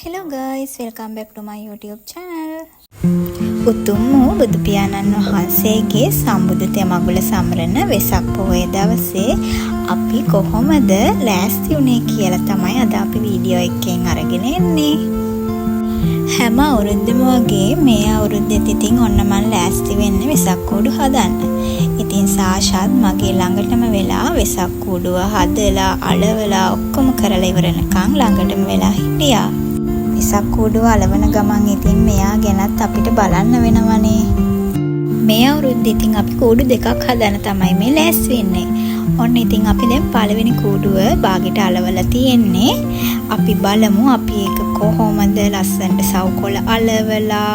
Hello guys, welcome back to my YouTube channel. උතුම් වූ බුදු පියාණන් වහන්සේගේ සම්බුදු තෙමඟුල සමරන වෙසක් පොහොය දවසේ අපි කොහොමද ලෑස්ති වුනේ කියලා තමයි අද අපි වීඩියෝ එකකින් අරගෙන එන්නේ. හැම අවුරුද්දම වගේ මේ අවුරුද්දෙත් ඉතින් ඔන්න මම ලෑස්ති වෙන්නේ වෙසක් කූඩු හදන්න. ඉතින් සාෂාත් මගේ ළඟටම වෙලා වෙසක් කූඩුව හදලා අලවලා ඔක්කොම කරලා ඉවරනකම් ළඟටම වෙලා හිටියා. වෙසක් කූඩුව අලවන ගමන් ඉතින් මෙයා ගැනත් අපිට බලන්න වෙනවනේ. මේ අවුරුද්දේ ඉතින් අපි කූඩු දෙකක් හදන්න තමයි මේ ලෑස්ති වෙන්නේ. ඔන්න ඉතින් අපි දැන් පළවෙනි කූඩුව බාගෙට අලවලා තියෙන්නේ. අපි බලමු අපි ඒක කොහොමද ලස්සනට සවුකොළ අලවලා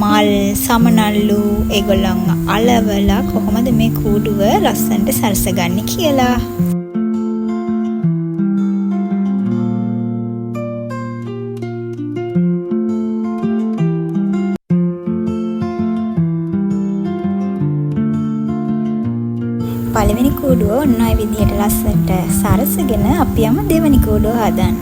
මල් සමනල්ලු ඒගොල්ලන් අලවලා කොහොමද මේ කූඩුව ලස්සනට සරසගන්නේ කියලා. පළවෙනි කූඩුව ඔන්න ඔය විදිහට ලස්සනට සරසගෙන අපි යමු දෙවෙනි කූඩුව හදන්න.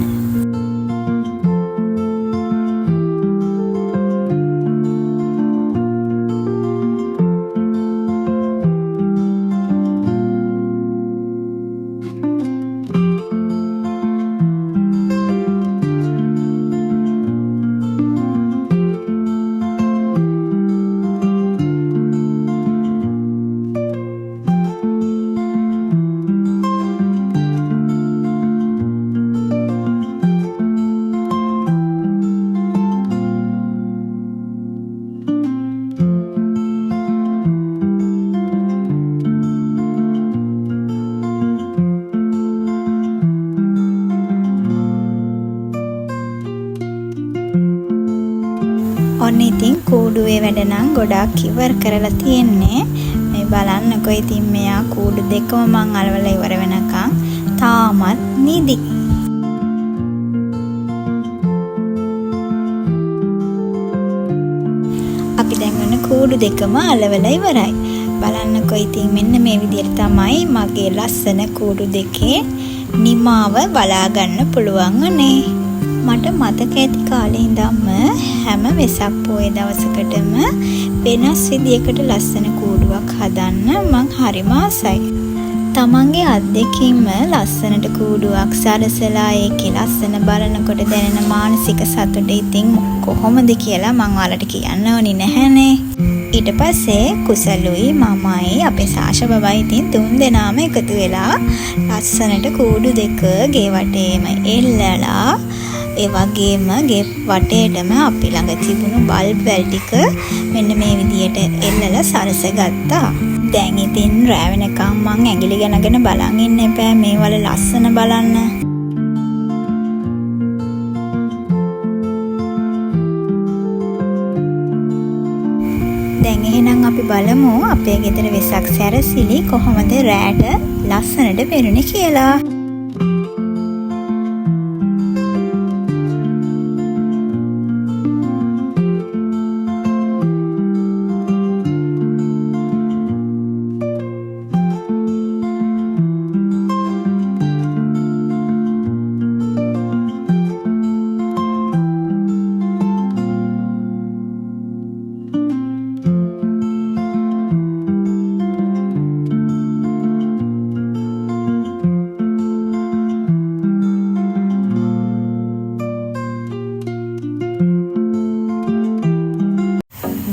ඔන්න ඉතින් කූඩුවේ වැඩ නම් ගොඩාක් ඉවර කරලා තියෙන්නේ. මේ බලන්නකෝ ඉතින් මෙයා කූඩු දෙකම මං අලවලා ඉවර වෙනකන් තාමත් නිදි. අපි දැන් ඔන්න කූඩු දෙකම අලවලා ඉවරයි. බලන්නකෝ ඉතින් මෙන්න මේ විදිහට තමයි මගේ ලස්සන කූඩු දෙකේ නිමාව බලා ගන්න පුළුවන් වනේ. මට මතක ඇති කාලේ ඉඳන්ම හැම වෙසක් පොය දවසකටම වෙනස් විදියකට ලස්සන කූඩුවක් හදන්න මං හරිම ආසයි. තමන්ගේ අත් දෙකින්ම ලස්සනට කූඩුවක් සරසලා ඒකේ ලස්සන බලනකොට දැනෙන මානසික සතුට ඉතින් කොහොමද කියලා මං ඔයාලට කියන්න ඕනි නැහැනේ. ඊට පස්සේ කුසලුයි මමයි අපේ සාෂා බබයි ඉතින් තුන් දෙනාම එකතු වෙලා ලස්සනට කූඩු දෙක ගේ වටේම එල්ලලා ඒ වගේම ගේ වටේටම අපි ළඟ තිබුණු බල්බ් වැල් ටික මෙන්න මේ විදියට එල්ලලා සරසගත්තා. දැන් ඉතින් රෑ වෙනකම් මං ඇඟිලි ගනගෙන බලන් ඉන්න එපා මේ වල ලස්සන බලන්න. දැන් එහෙනම් අපි බලමු අපේ ගෙදර වෙසක් සැරසිලි කොහොමද රෑට ලස්සනට වෙරුනේ කියලා.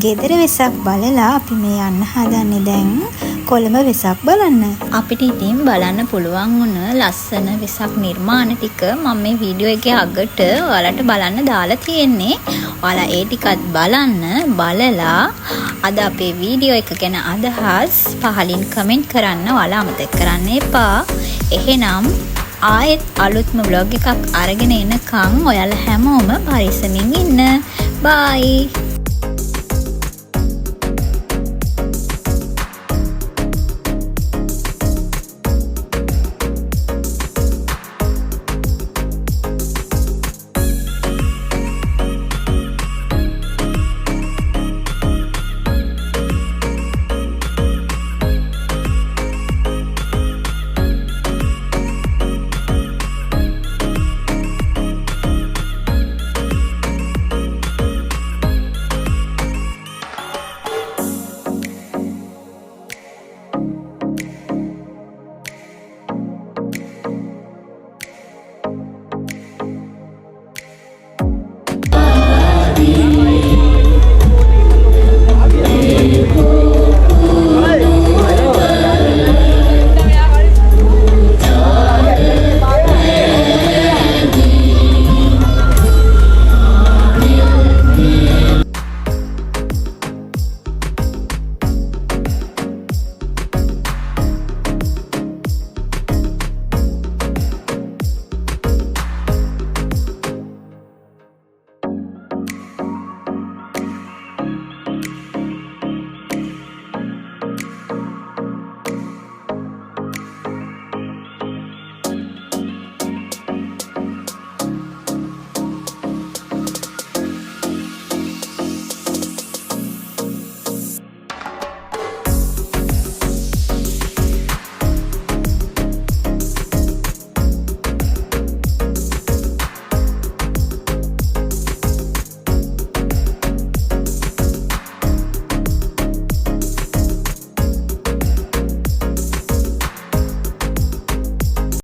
ගෙදර වෙසක් බලලා අපි මේ යන්න හදන්නේ දැන් කොළඹ වෙසක් බලන්න. අපිට ඉතින් බලන්න පුළුවන් වුණ ලස්සන වෙසක් නිර්මාණ ටික මම මේ වීඩියෝ එකේ අගට ඔයාලට බලන්න දාලා තියෙන්නේ. ඔයාලා ඒ ටිකත් බලලා අද අපේ වීඩියෝ එක ගැන අදහස් පහලින් කමෙන්ට් කරන්න ඔයාලා අමතක කරන්න එපා. එහෙනම් ආයෙත් අලුත්ම vlog එකක් අරගෙන එනකන් ඔයාලා හැමෝම පරිස්සමින් ඉන්න. බයි.